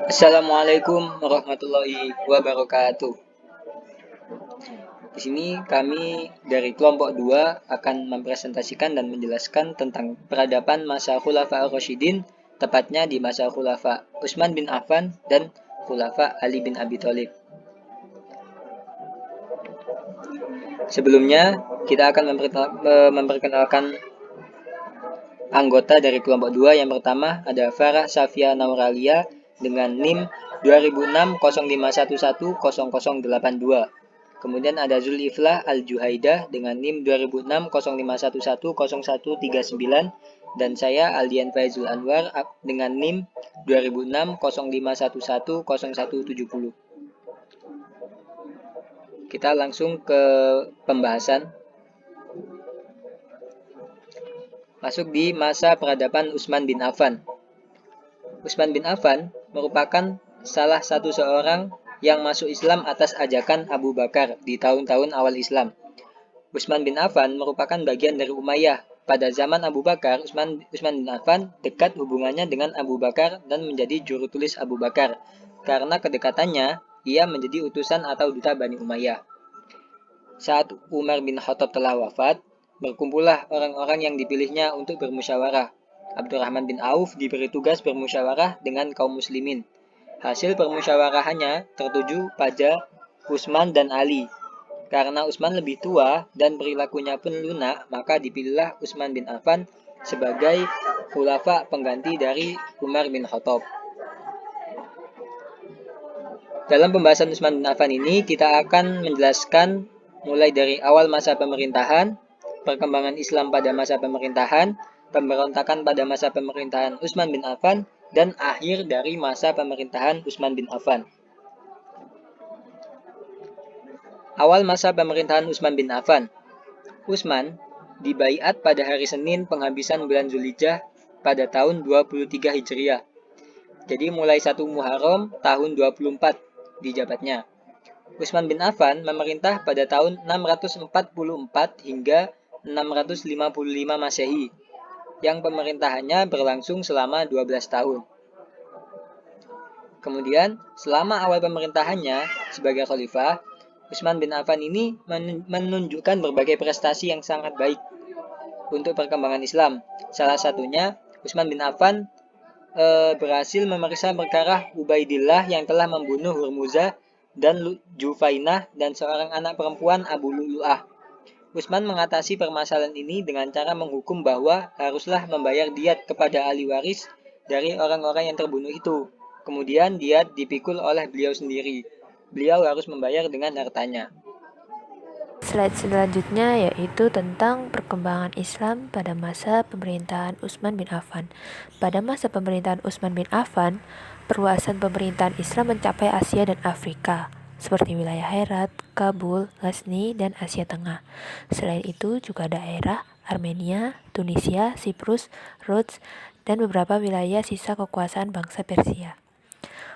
Assalamualaikum warahmatullahi wabarakatuh. Di sini kami dari kelompok 2 akan mempresentasikan dan menjelaskan tentang peradaban masa Khulafa ar-Rasyidin, tepatnya di masa Khulafa Utsman bin Affan dan Khulafa Ali bin Abi Thalib. Sebelumnya, kita akan memperkenalkan anggota dari kelompok 2. Yang pertama ada Farah Safia Nauralia dengan NIM 200605110082. Kemudian ada Zuliflah Al-Juhaidah dengan NIM 200605110139 dan saya Aldian Faizul Anwar dengan NIM 200605110170. Kita langsung ke pembahasan. Masuk di masa peradaban Utsman bin Affan. Utsman bin Affan merupakan salah satu seorang yang masuk Islam atas ajakan Abu Bakar di tahun-tahun awal Islam. Utsman bin Affan merupakan bagian dari Umayyah. Pada zaman Abu Bakar, Utsman bin Affan dekat hubungannya dengan Abu Bakar dan menjadi juru tulis Abu Bakar. Karena kedekatannya, ia menjadi utusan atau duta Bani Umayyah. Saat Umar bin Khattab telah wafat, berkumpullah orang-orang yang dipilihnya untuk bermusyawarah. Abdurrahman bin Auf diberi tugas bermusyawarah dengan kaum muslimin. Hasil permusyawarahannya tertuju pada Utsman dan Ali. Karena Utsman lebih tua dan perilakunya pun lunak, maka dipilihlah Utsman bin Affan sebagai khulafa pengganti dari Umar bin Khattab. Dalam pembahasan Utsman bin Affan ini, kita akan menjelaskan mulai dari awal masa pemerintahan, perkembangan Islam pada masa pemerintahan, pemberontakan pada masa pemerintahan Utsman bin Affan, dan akhir dari masa pemerintahan Utsman bin Affan. Awal masa pemerintahan Utsman bin Affan. Utsman dibaiat pada hari Senin penghabisan bulan Zulhijjah pada tahun 23 Hijriah. Jadi mulai 1 Muharram tahun 24 dijabatnya. Utsman bin Affan memerintah pada tahun 644 hingga 655 Masehi, yang pemerintahannya berlangsung selama 12 tahun. Kemudian, selama awal pemerintahannya sebagai khalifah, Utsman bin Affan ini menunjukkan berbagai prestasi yang sangat baik untuk perkembangan Islam. Salah satunya, Utsman bin Affan berhasil memeriksa perkara Ubaidillah yang telah membunuh Hurmuzah dan Jufainah dan seorang anak perempuan Abu Lu'lu'ah. Utsman mengatasi permasalahan ini dengan cara menghukum bahwa haruslah membayar diat kepada ahli waris dari orang-orang yang terbunuh itu. Kemudian diat dipikul oleh beliau sendiri. Beliau harus membayar dengan hartanya. Slide selanjutnya yaitu tentang perkembangan Islam pada masa pemerintahan Utsman bin Affan. Pada masa pemerintahan Utsman bin Affan, perluasan pemerintahan Islam mencapai Asia dan Afrika, seperti wilayah Herat, Kabul, Ghazni, dan Asia Tengah. Selain itu juga daerah Armenia, Tunisia, Siprus, Rhodes, dan beberapa wilayah sisa kekuasaan bangsa Persia.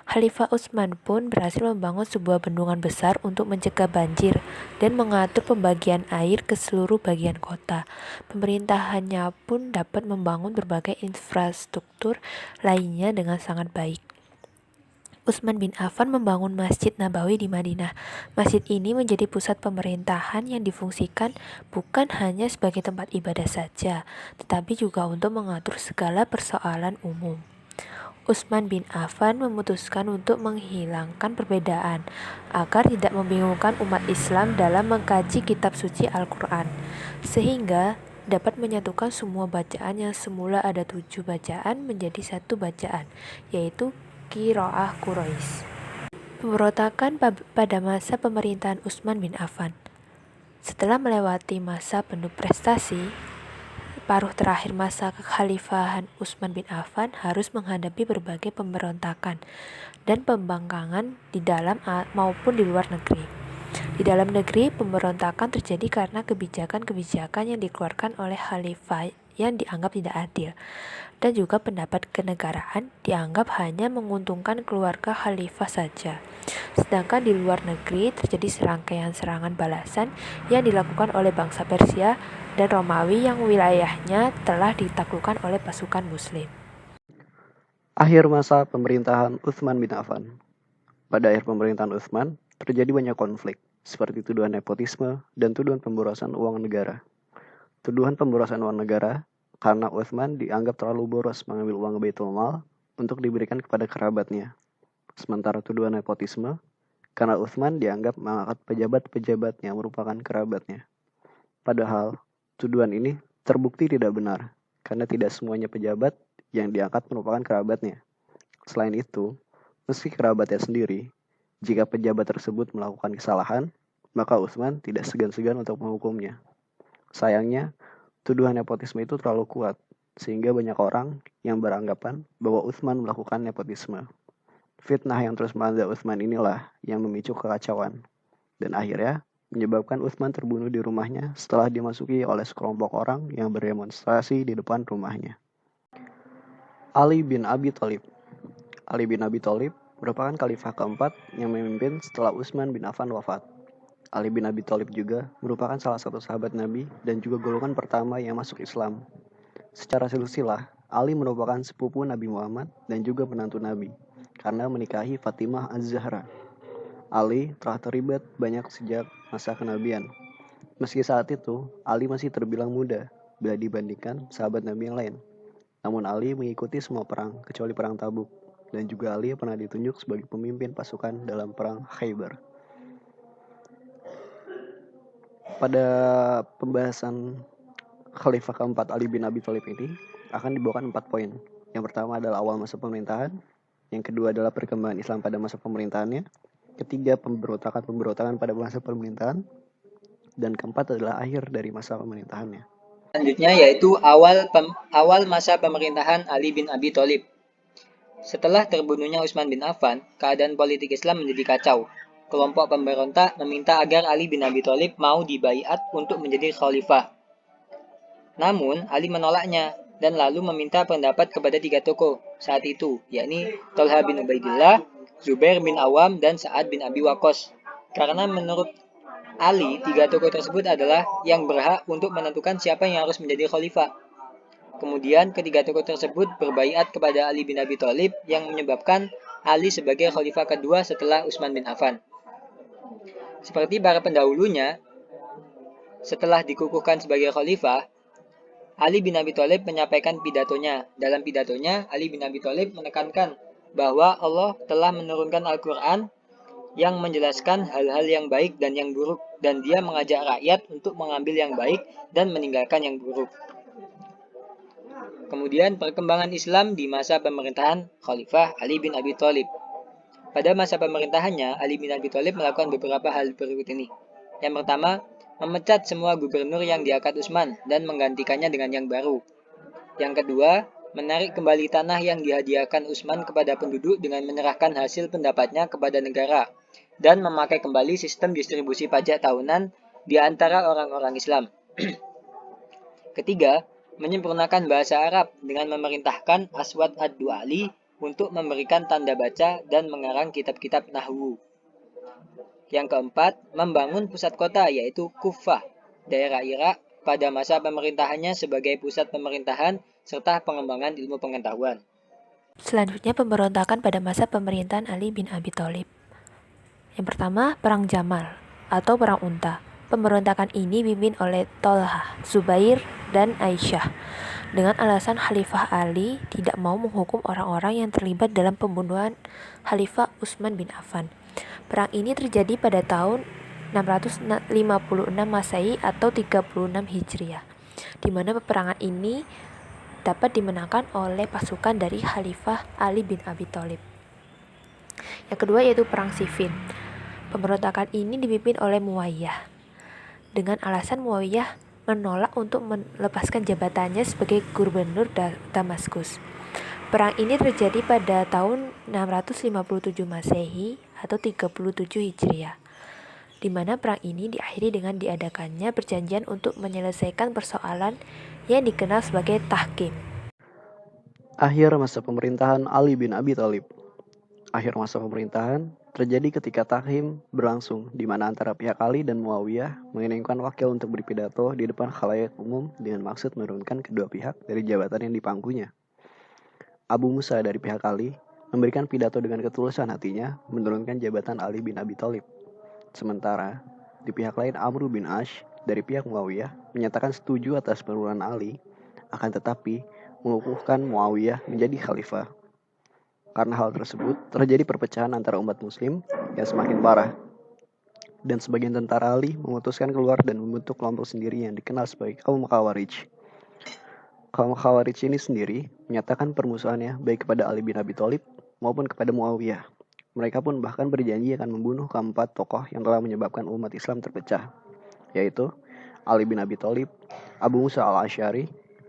Khalifah Utsman pun berhasil membangun sebuah bendungan besar untuk mencegah banjir dan mengatur pembagian air ke seluruh bagian kota. Pemerintahannya pun dapat membangun berbagai infrastruktur lainnya dengan sangat baik. Utsman bin Affan membangun Masjid Nabawi di Madinah. Masjid ini menjadi pusat pemerintahan yang difungsikan bukan hanya sebagai tempat ibadah saja, tetapi juga untuk mengatur segala persoalan umum. Utsman bin Affan memutuskan untuk menghilangkan perbedaan agar tidak membingungkan umat Islam dalam mengkaji kitab suci Al-Quran, sehingga dapat menyatukan semua bacaan yang semula ada 7 bacaan menjadi 1 bacaan, yaitu Qiraah Quraisy. Pemberontakan pada masa pemerintahan Utsman bin Affan. Setelah melewati masa penuh prestasi, paruh terakhir masa kekhalifahan Utsman bin Affan harus menghadapi berbagai pemberontakan dan pembangkangan di dalam maupun di luar negeri. Di dalam negeri, pemberontakan terjadi karena kebijakan-kebijakan yang dikeluarkan oleh khalifah yang dianggap tidak adil, dan juga pendapat kenegaraan dianggap hanya menguntungkan keluarga khalifah saja. Sedangkan di luar negeri terjadi serangkaian serangan balasan yang dilakukan oleh bangsa Persia dan Romawi yang wilayahnya telah ditaklukkan oleh pasukan Muslim. Akhir masa pemerintahan Utsman bin Affan. Pada akhir pemerintahan Utsman, terjadi banyak konflik, seperti tuduhan nepotisme dan tuduhan pemborosan uang negara. Tuduhan pemborosan uang negara karena Utsman dianggap terlalu boros mengambil uang Baitul Mal untuk diberikan kepada kerabatnya. Sementara tuduhan nepotisme karena Utsman dianggap mengangkat pejabat-pejabat yang merupakan kerabatnya. Padahal, tuduhan ini terbukti tidak benar, karena tidak semuanya pejabat yang diangkat merupakan kerabatnya. Selain itu, meski kerabatnya sendiri, jika pejabat tersebut melakukan kesalahan, maka Utsman tidak segan-segan untuk menghukumnya. Sayangnya, tuduhan nepotisme itu terlalu kuat, sehingga banyak orang yang beranggapan bahwa Utsman melakukan nepotisme. Fitnah yang terus melanda Utsman inilah yang memicu kekacauan, dan akhirnya menyebabkan Utsman terbunuh di rumahnya setelah dimasuki oleh sekelompok orang yang berdemonstrasi di depan rumahnya. Ali bin Abi Thalib. Ali bin Abi Thalib merupakan khalifah keempat yang memimpin setelah Utsman bin Affan wafat. Ali bin Abi Thalib juga merupakan salah satu sahabat Nabi dan juga golongan pertama yang masuk Islam. Secara silsilah, Ali merupakan sepupu Nabi Muhammad dan juga menantu Nabi karena menikahi Fatimah Az-Zahra. Ali telah terlibat banyak sejak masa kenabian. Meski saat itu, Ali masih terbilang muda bila dibandingkan sahabat Nabi yang lain. Namun Ali mengikuti semua perang kecuali perang Tabuk, dan juga Ali pernah ditunjuk sebagai pemimpin pasukan dalam perang Khaybar. Pada pembahasan Khalifah keempat Ali bin Abi Thalib ini akan dibawakan 4 poin. Yang pertama adalah awal masa pemerintahan, yang kedua adalah perkembangan Islam pada masa pemerintahannya, ketiga pemberontakan pada masa pemerintahan, dan keempat adalah akhir dari masa pemerintahannya. Selanjutnya yaitu awal masa pemerintahan Ali bin Abi Thalib. Setelah terbunuhnya Utsman bin Affan, keadaan politik Islam menjadi kacau. Kelompok pemberontak meminta agar Ali bin Abi Thalib mau dibaiat untuk menjadi khalifah. Namun, Ali menolaknya dan lalu meminta pendapat kepada 3 tokoh saat itu, yakni Thalha bin Ubaidillah, Zubair bin Awam, dan Sa'ad bin Abi Waqqas. Karena menurut Ali, 3 tokoh tersebut adalah yang berhak untuk menentukan siapa yang harus menjadi khalifah. Kemudian, ketiga tokoh tersebut berbaiat kepada Ali bin Abi Thalib yang menyebabkan Ali sebagai khalifah kedua setelah Utsman bin Affan. Seperti para pendahulunya, setelah dikukuhkan sebagai khalifah, Ali bin Abi Thalib menyampaikan pidatonya. Dalam pidatonya, Ali bin Abi Thalib menekankan bahwa Allah telah menurunkan Al-Quran yang menjelaskan hal-hal yang baik dan yang buruk, dan dia mengajak rakyat untuk mengambil yang baik dan meninggalkan yang buruk. Kemudian perkembangan Islam di masa pemerintahan Khalifah Ali bin Abi Thalib. Pada masa pemerintahannya, Ali bin Abi Thalib melakukan beberapa hal berikut ini. Yang pertama, memecat semua gubernur yang diangkat Utsman dan menggantikannya dengan yang baru. Yang kedua, menarik kembali tanah yang dihadiahkan Utsman kepada penduduk dengan menyerahkan hasil pendapatnya kepada negara dan memakai kembali sistem distribusi pajak tahunan di antara orang-orang Islam. Ketiga, menyempurnakan bahasa Arab dengan memerintahkan Aswad ad-Du'ali untuk memberikan tanda baca dan mengarang kitab-kitab nahwu. Yang keempat, membangun pusat kota yaitu Kufah, daerah Irak pada masa pemerintahannya sebagai pusat pemerintahan serta pengembangan ilmu pengetahuan. Selanjutnya pemberontakan pada masa pemerintahan Ali bin Abi Thalib. Yang pertama, Perang Jamal atau Perang Unta. Pemberontakan ini dipimpin oleh Thalha, Zubair, dan Aisyah dengan alasan Khalifah Ali tidak mau menghukum orang-orang yang terlibat dalam pembunuhan Khalifah Utsman bin Affan. Perang ini terjadi pada tahun 656 Masehi atau 36 Hijriah, di mana peperangan ini dapat dimenangkan oleh pasukan dari Khalifah Ali bin Abi Thalib. Yang kedua yaitu Perang Siffin. Pemberontakan ini dipimpin oleh Muawiyyah dengan alasan Muawiyyah menolak untuk melepaskan jabatannya sebagai gubernur Damaskus. Perang ini terjadi pada tahun 657 Masehi atau 37 Hijriah, di mana perang ini diakhiri dengan diadakannya perjanjian untuk menyelesaikan persoalan yang dikenal sebagai tahkim. Akhir masa pemerintahan Ali bin Abi Thalib. Akhir masa pemerintahan terjadi ketika tahkim berlangsung, di mana antara pihak Ali dan Muawiyah menginginkan wakil untuk berpidato di depan khalayak umum dengan maksud menurunkan kedua pihak dari jabatan yang dipangkunya. Abu Musa dari pihak Ali memberikan pidato dengan ketulusan hatinya menurunkan jabatan Ali bin Abi Thalib. Sementara di pihak lain Amr bin Ash dari pihak Muawiyah menyatakan setuju atas penurunan Ali, akan tetapi mengukuhkan Muawiyah menjadi khalifah. Karena hal tersebut terjadi perpecahan antara umat muslim yang semakin parah. Dan sebagian tentara Ali memutuskan keluar dan membentuk kelompok sendiri yang dikenal sebagai kaum Khawarij. Kaum Khawarij ini sendiri menyatakan permusuhannya baik kepada Ali bin Abi Thalib maupun kepada Muawiyah. Mereka pun bahkan berjanji akan membunuh keempat tokoh yang telah menyebabkan umat Islam terpecah, yaitu Ali bin Abi Thalib, Abu Musa al-Asy'ari,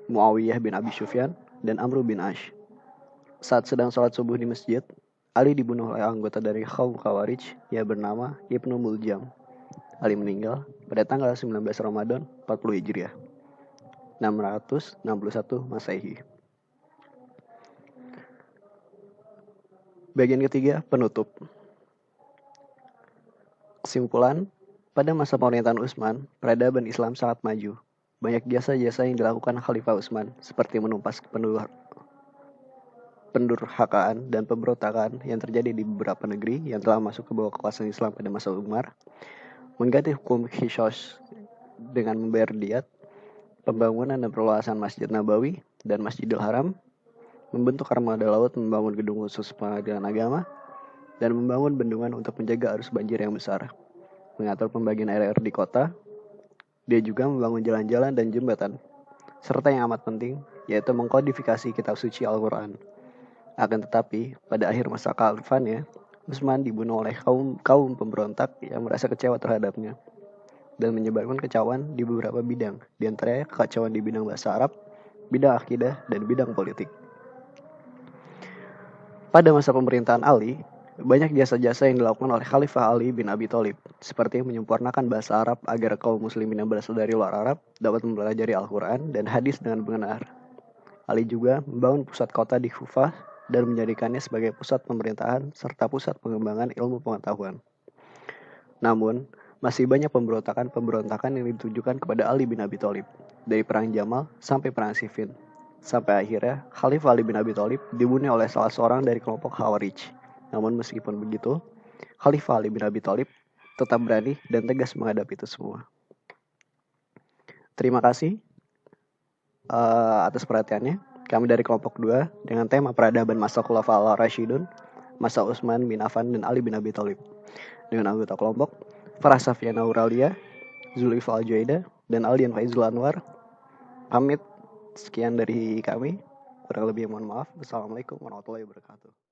Muawiyah bin Abi Sufyan, dan Amr bin Ash. Saat sedang sholat subuh di masjid, Ali dibunuh oleh anggota dari kaum Khawarij yang bernama Ibnu Muljam. Ali meninggal pada tanggal 19 Ramadan 40 Hijriah, 661 Masehi. Bagian ketiga, penutup. Kesimpulan, pada masa pemerintahan Utsman, peradaban Islam sangat maju. Banyak jasa-jasa yang dilakukan Khalifah Utsman, seperti menumpas pendurhakaan dan pemberontakan yang terjadi di beberapa negeri yang telah masuk ke bawah kekuasaan Islam pada masa Umar, mengganti hukum Qisas dengan membayar diat, pembangunan dan perluasan Masjid Nabawi dan Masjidil Haram, membentuk armada laut, membangun gedung khusus pengadilan agama, dan membangun bendungan untuk menjaga arus banjir yang besar, mengatur pembagian air di kota. Dia juga membangun jalan-jalan dan jembatan, serta yang amat penting, yaitu mengkodifikasi kitab suci Al-Quran. Akan tetapi, pada akhir masa kekhalifahannya, Utsman dibunuh oleh kaum pemberontak yang merasa kecewa terhadapnya dan menyebabkan kekacauan di beberapa bidang, di antaranya kekacauan di bidang bahasa Arab, bidang akidah, dan bidang politik. Pada masa pemerintahan Ali, banyak jasa-jasa yang dilakukan oleh Khalifah Ali bin Abi Thalib, seperti menyempurnakan bahasa Arab agar kaum muslimin yang berasal dari luar Arab dapat mempelajari Al-Quran dan hadis dengan benar. Ali juga membangun pusat kota di Kufah dan menjadikannya sebagai pusat pemerintahan serta pusat pengembangan ilmu pengetahuan. Namun, masih banyak pemberontakan yang ditujukan kepada Ali bin Abi Thalib, dari perang Jamal sampai perang Siffin. Sampai akhirnya, Khalifah Ali bin Abi Thalib dibunuh oleh salah seorang dari kelompok Khawarij. Namun meskipun begitu, Khalifah Ali bin Abi Thalib tetap berani dan tegas menghadapi itu semua. Terima kasih atas perhatiannya. Kami dari kelompok 2 dengan tema peradaban masa Khulafa al-Rasyidun, masa Utsman bin Affan dan Ali bin Abi Thalib. Dengan anggota kelompok Farah Safiana Auralia, Zulifah Al-Juaida, dan Aldian Faizul Anwar. Pamit, sekian dari kami. Kurang lebih mohon maaf. Wassalamualaikum warahmatullahi wabarakatuh.